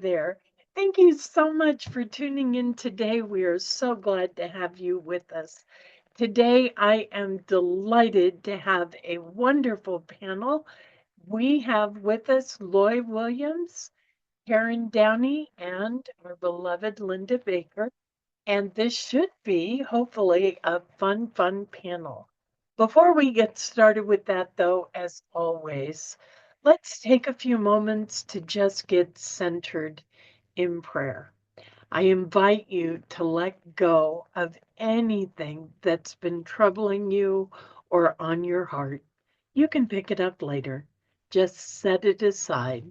there. Thank you so much for tuning in today. We are so glad to have you with us. Today, I am delighted to have a wonderful panel. We have with us Loy Williams, Karen Downy, and our beloved Linda Baker. And this should be, hopefully, a fun panel. Before we get started with that, though, as always, let's take a few moments to just get centered in prayer. I invite you to let go of anything that's been troubling you or on your heart. You can pick it up later. Just set it aside.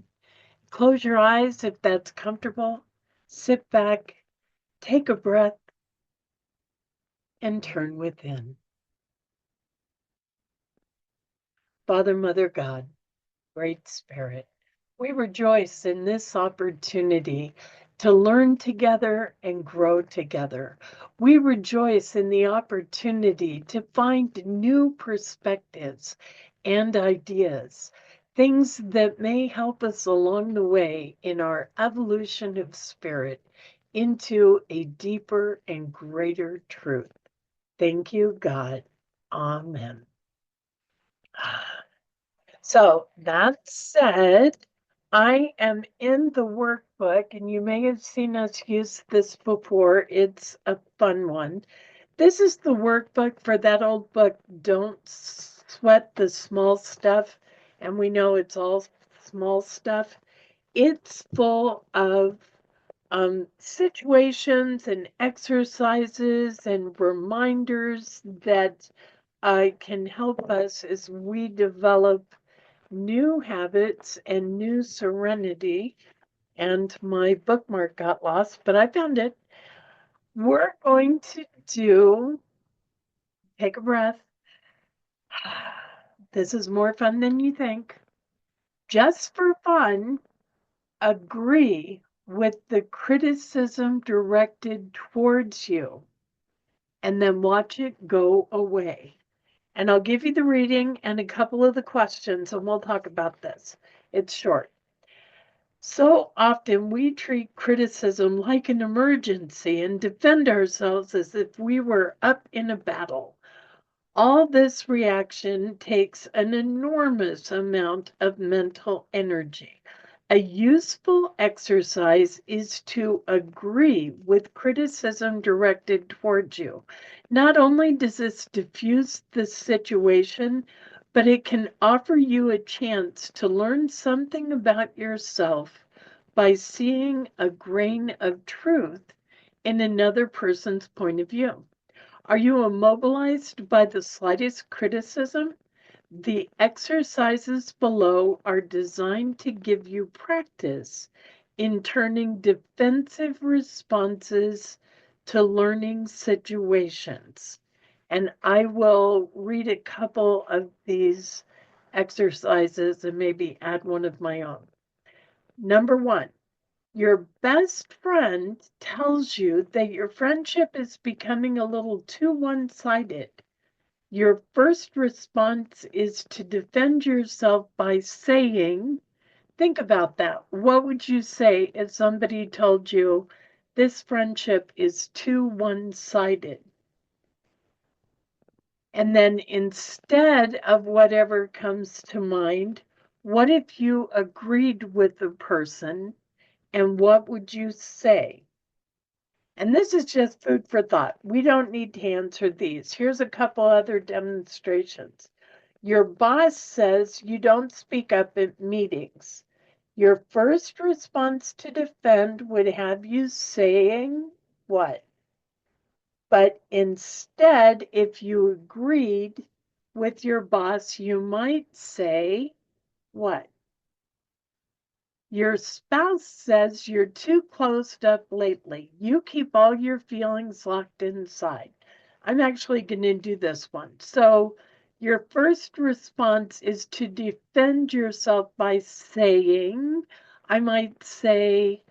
Close your eyes if that's comfortable. Sit back, take a breath, and turn within. Father, Mother, God, Great Spirit, we rejoice in this opportunity to learn together and grow together. We rejoice in the opportunity to find new perspectives and ideas, things that may help us along the way in our evolution of spirit into a deeper and greater truth. Thank you, God. Amen. So that said, I am in the workbook, and you may have seen us use this before. It's a fun one. This is the workbook for that old book, Don't Sweat the Small Stuff. And we know it's all small stuff. It's full of situations and exercises and reminders that can help us as we develop new habits and new serenity. And my bookmark got lost, but I found it. We're going to take a breath. This is more fun than you think. Just for fun, agree with the criticism directed towards you and then watch it go away. And I'll give you the reading and a couple of the questions, and we'll talk about this. It's short. So often we treat criticism like an emergency and defend ourselves as if we were up in a battle. All this reaction takes an enormous amount of mental energy. A useful exercise is to agree with criticism directed towards you. Not only does this diffuse the situation, but it can offer you a chance to learn something about yourself by seeing a grain of truth in another person's point of view. Are you immobilized by the slightest criticism? The exercises below are designed to give you practice in turning defensive responses to learning situations. And I will read a couple of these exercises and maybe add one of my own. Number one, your best friend tells you that your friendship is becoming a little too one-sided. Your first response is to defend yourself by saying, think about that. What would you say if somebody told you this friendship is too one-sided? And then instead of whatever comes to mind, what if you agreed with the person and what would you say? And this is just food for thought. We don't need to answer these. Here's a couple other demonstrations. Your boss says you don't speak up at meetings. Your first response to defend would have you saying what? But instead, if you agreed with your boss, you might say what? Your spouse says you're too closed up lately. You keep all your feelings locked inside. I'm actually going to do this one. So your first response is to defend yourself by saying, I might say,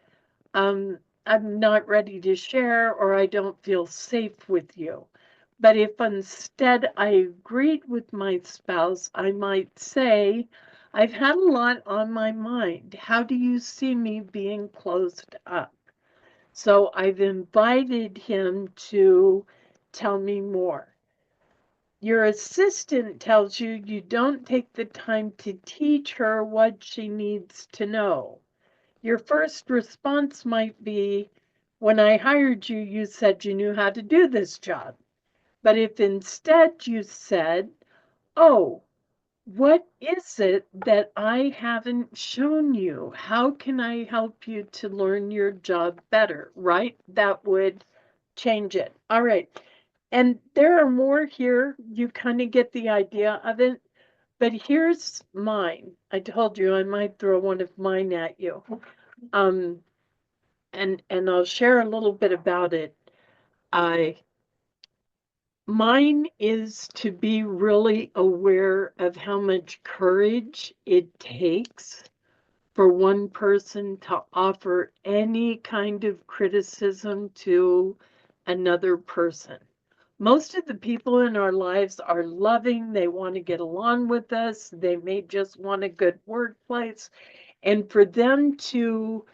I'm not ready to share, or I don't feel safe with you. But if instead I agreed with my spouse, I might say, I've had a lot on my mind. How do you see me being closed up? So I've invited him to tell me more. Your assistant tells you you don't take the time to teach her what she needs to know. Your first response might be, when I hired you, you said you knew how to do this job. But if instead you said, oh, what is it that I haven't shown you? How can I help you to learn your job better? Right? That would change it. All right. And there are more here. You kind of get the idea of it. But here's mine. I told you I might throw one of mine at you. Um, and I'll share a little bit about it. I Mine is to be really aware of how much courage it takes for one person to offer any kind of criticism to another person. Most of the people in our lives are loving, they want to get along with us, they may just want a good workplace. And for them to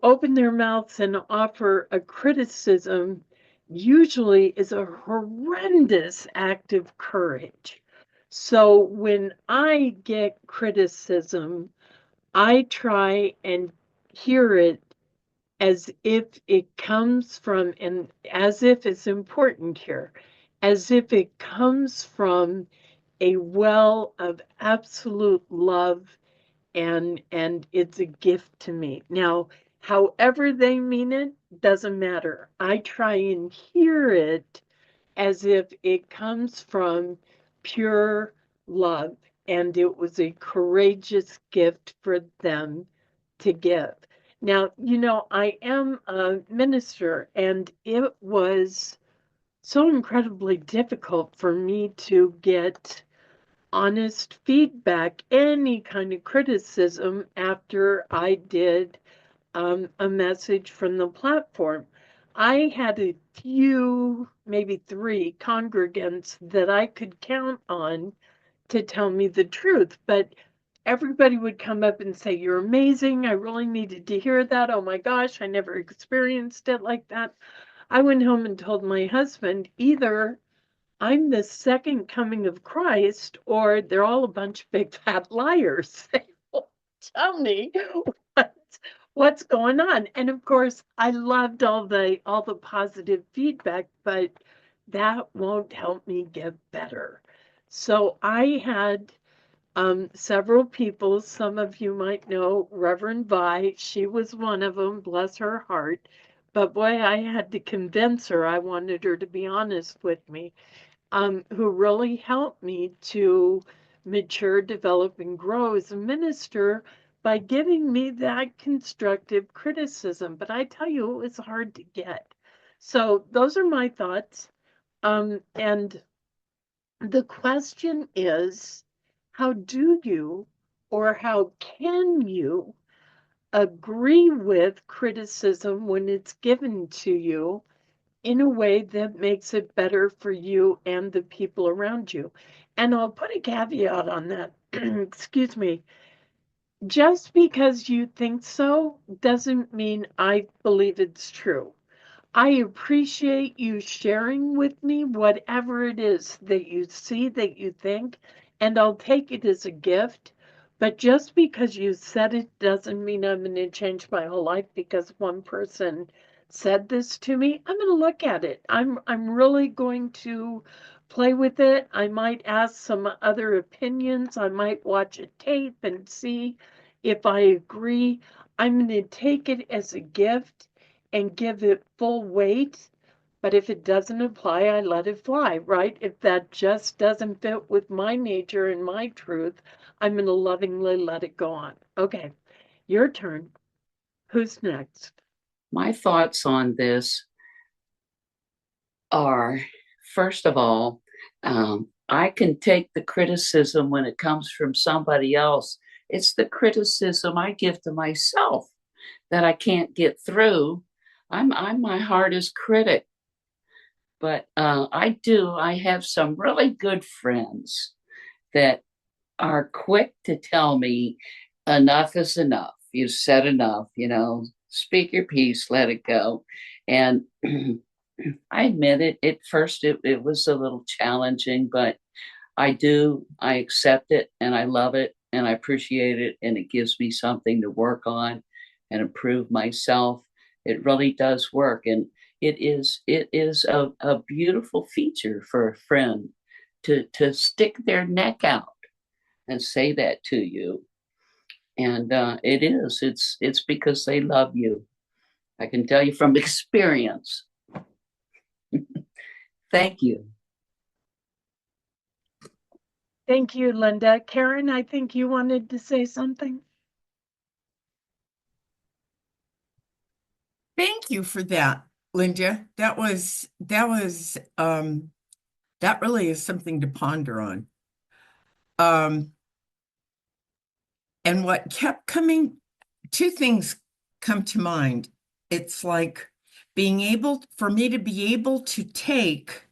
open their mouths and offer a criticism usually is a horrendous act of courage. So when I get criticism, I try and hear it as if it comes from, and as if it's important here, as if it comes from a well of absolute love, and it's a gift to me. Now, however they mean it doesn't matter. I try and hear it as if it comes from pure love, and it was a courageous gift for them to give. Now, I am a minister, and it was so incredibly difficult for me to get honest feedback, any kind of criticism after I did a message from the platform. I had a few, maybe three congregants that I could count on to tell me the truth, but everybody would come up and say, "You're amazing. I really needed to hear that. Oh my gosh, I never experienced it like that." I went home and told my husband, either I'm the second coming of Christ, or they're all a bunch of big fat liars. They won't tell me what's, what's going on. And of course, I loved all the positive feedback, but that won't help me get better. So I had several people. Some of you might know Reverend Vi. She was one of them, bless her heart. But boy, I had to convince her. I wanted her to be honest with me, who really helped me to mature, develop, and grow as a minister by giving me that constructive criticism. But I tell you, it was hard to get. So those are my thoughts. And the question is, how do you, or how can you, agree with criticism when it's given to you in a way that makes it better for you and the people around you? And I'll put a caveat on that. Excuse me. Just because you think so doesn't mean I believe it's true. I appreciate you sharing with me whatever it is that you see, that you think, and I'll take it as a gift. But just because you said it doesn't mean I'm going to change my whole life because one person said this to me. I'm going to look at it. I'm really going to play with it. I might ask some other opinions. I might watch a tape and see if I agree. I'm going to take it as a gift and give it full weight. But if it doesn't apply, I let it fly, right? If that just doesn't fit with my nature and my truth, I'm going to lovingly let it go on. Okay, your turn. Who's next? My thoughts on this are, first of all, I can take the criticism when it comes from somebody else. It's the criticism I give to myself that I can't get through. I'm my hardest critic, but I have some really good friends that are quick to tell me enough is enough. You've said enough, speak your piece, let it go. And I admit it, at first it was a little challenging, but I accept it and I love it and I appreciate it. And it gives me something to work on and improve myself. It really does work. And it is a beautiful feature for a friend to stick their neck out and say that to you. And it's because they love you. I can tell you from experience. Thank you. Thank you, Linda. Karen, I think you wanted to say something. Thank you for that, Linda. That really is something to ponder on. And what kept coming, two things come to mind. It's like for me to be able to take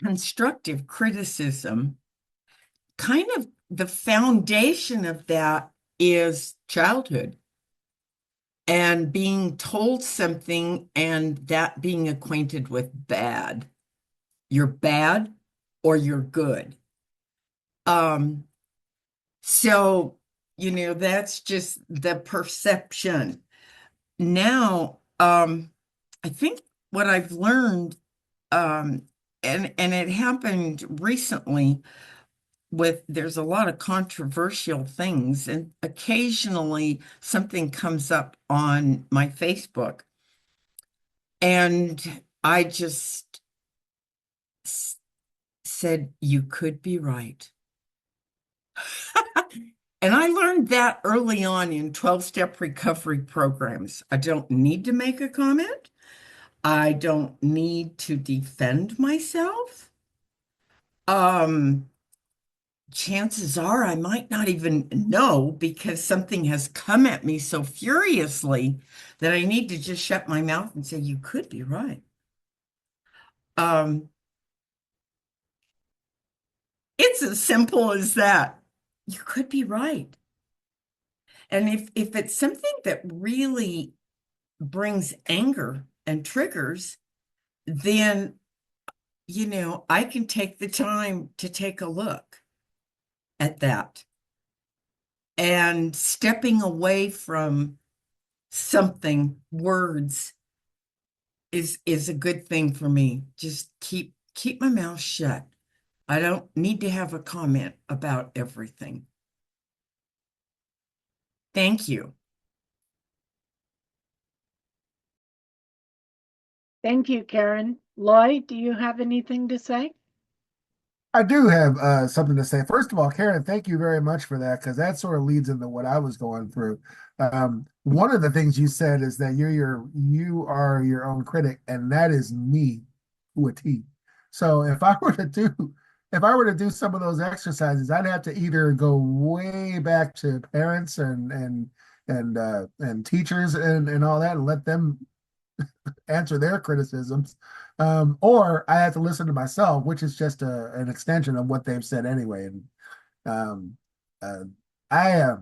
constructive criticism, kind of the foundation of that is childhood and being told something and that being acquainted with bad. You're bad or you're good. So, that's just the perception. Now, I think what I've learned, and it happened recently there's a lot of controversial things, and occasionally something comes up on my Facebook, and I just said, you could be right. And I learned that early on in 12-step recovery programs. I don't need to make a comment. I don't need to defend myself. Chances are I might not even know because something has come at me so furiously that I need to just shut my mouth and say, you could be right. It's as simple as that. You could be right. And if it's something that really brings anger and triggers, then, I can take the time to take a look at that. And stepping away from words is a good thing for me. Just keep my mouth shut. I don't need to have a comment about everything. Thank you. Thank you, Karen. Loy, do you have anything to say? I do have something to say. First of all, Karen, thank you very much for that because that sort of leads into what I was going through. One of the things you said is that you are your own critic, and that is me to a T. So if I were to do some of those exercises, I'd have to either go way back to parents and teachers and all that and let them answer their criticisms, or I have to listen to myself, which is just an extension of what they've said anyway. And um, uh, I, uh,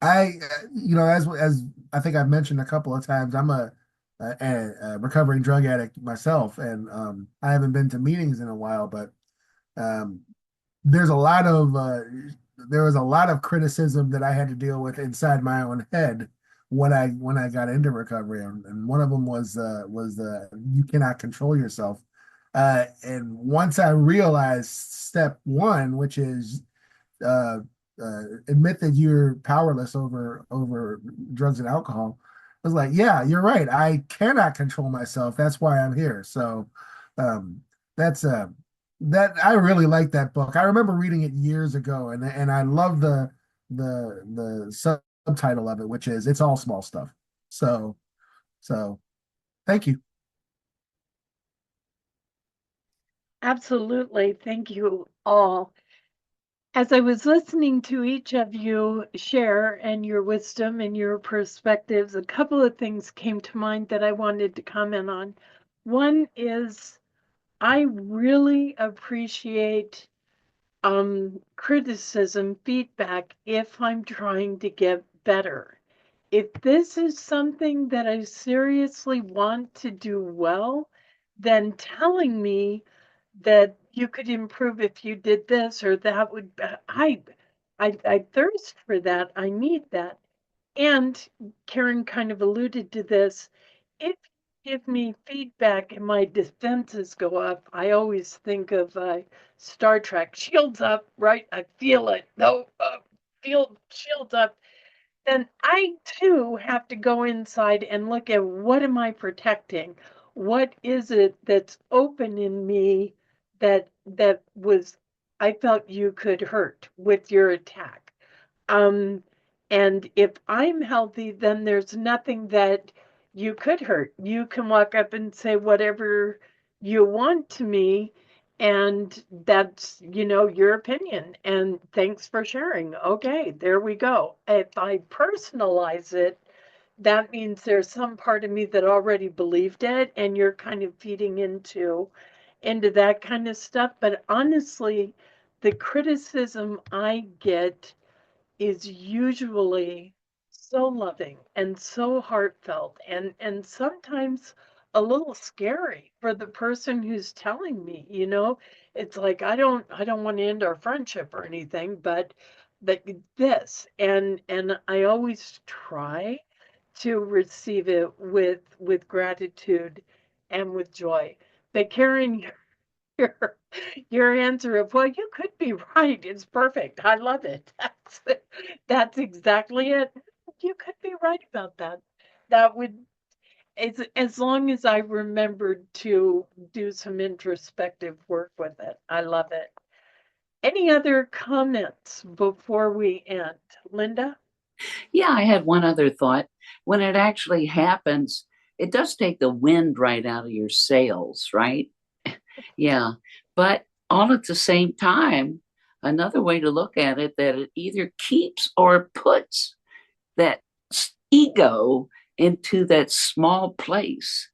as I think I've mentioned a couple of times, I'm a recovering drug addict myself, and I haven't been to meetings in a while, but um, there's a lot of there was a lot of criticism that I had to deal with inside my own head when I got into recovery, and one of them was you cannot control yourself. And once I realized step one, which is uh, admit that you're powerless over drugs and alcohol, I was like, yeah, you're right. I cannot control myself. That's why I'm here. So um, that's that I really like that book. I remember reading it years ago, and I love the subtitle of it, which is "It's All Small Stuff." So thank you. Absolutely. Thank you all. As I was listening to each of you share and your wisdom and your perspectives, a couple of things came to mind that I wanted to comment on. One is I really appreciate criticism, feedback if I'm trying to get better. If this is something that I seriously want to do well, then telling me that you could improve if you did this or that would I thirst for that. I need that. And Karen kind of alluded to this. If you give me feedback and my defenses go up, I always think of Star Trek. Shields up, right? I feel it. No, feel shields up. Then I too have to go inside and look at what am I protecting? What is it that's open in me that was I felt you could hurt with your attack? Um, and if I'm healthy, then there's nothing that you could hurt. You can walk up and say whatever you want to me, and that's, your opinion. And thanks for sharing. Okay, there we go. If I personalize it, that means there's some part of me that already believed it, and you're kind of feeding into that kind of stuff. But honestly, the criticism I get is usually so loving and so heartfelt and sometimes a little scary for the person who's telling me, it's like I don't want to end our friendship or anything, but that this and I always try to receive it with gratitude and with joy. But Karen, your your answer of, well, you could be right is perfect. I love it. That's exactly it. You could be right about that. That would, as long as I remembered to do some introspective work with it. I love it. Any other comments before we end? Linda? Yeah, I had one other thought. When it actually happens, it does take the wind right out of your sails, right? Yeah. But all at the same time, another way to look at it, that it either keeps or puts that ego into that small place.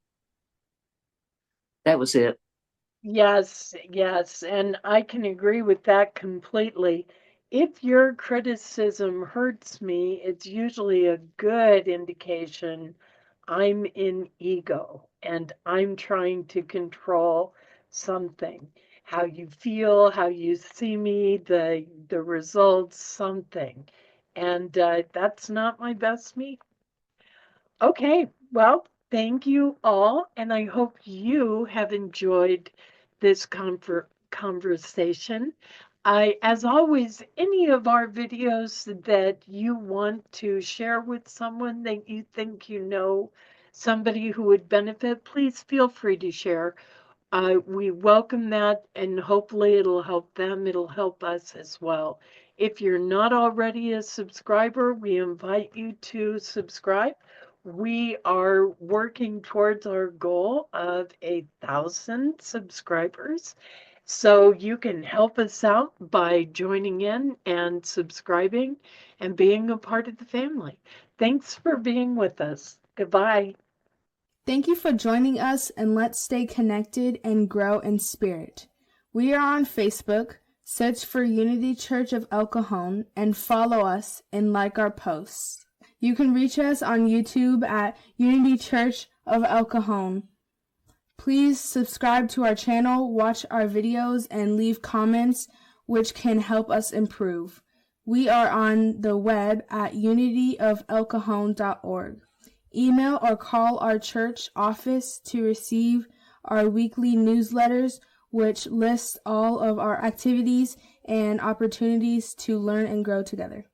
That was it. Yes, yes, and I can agree with that completely. If your criticism hurts me, it's usually a good indication I'm in ego and I'm trying to control something. How you feel, how you see me, the results, something. And that's not my best me. Okay, well, thank you all, and I hope you have enjoyed this conversation. As always, any of our videos that you want to share with someone that you think somebody who would benefit, please feel free to share. We welcome that, and hopefully it'll help them. It'll help us as well. If you're not already a subscriber, we invite you to subscribe. We are working towards our goal of 1,000 subscribers. So you can help us out by joining in and subscribing and being a part of the family. Thanks for being with us. Goodbye. Thank you for joining us, and let's stay connected and grow in spirit. We are on Facebook. Search for Unity Church of El Cajon and follow us and like our posts. You can reach us on YouTube at Unity Church of El Cajon. Please subscribe to our channel, watch our videos, and leave comments which can help us improve. We are on the web at unityofelcajon.org. Email or call our church office to receive our weekly newsletters, which lists all of our activities and opportunities to learn and grow together.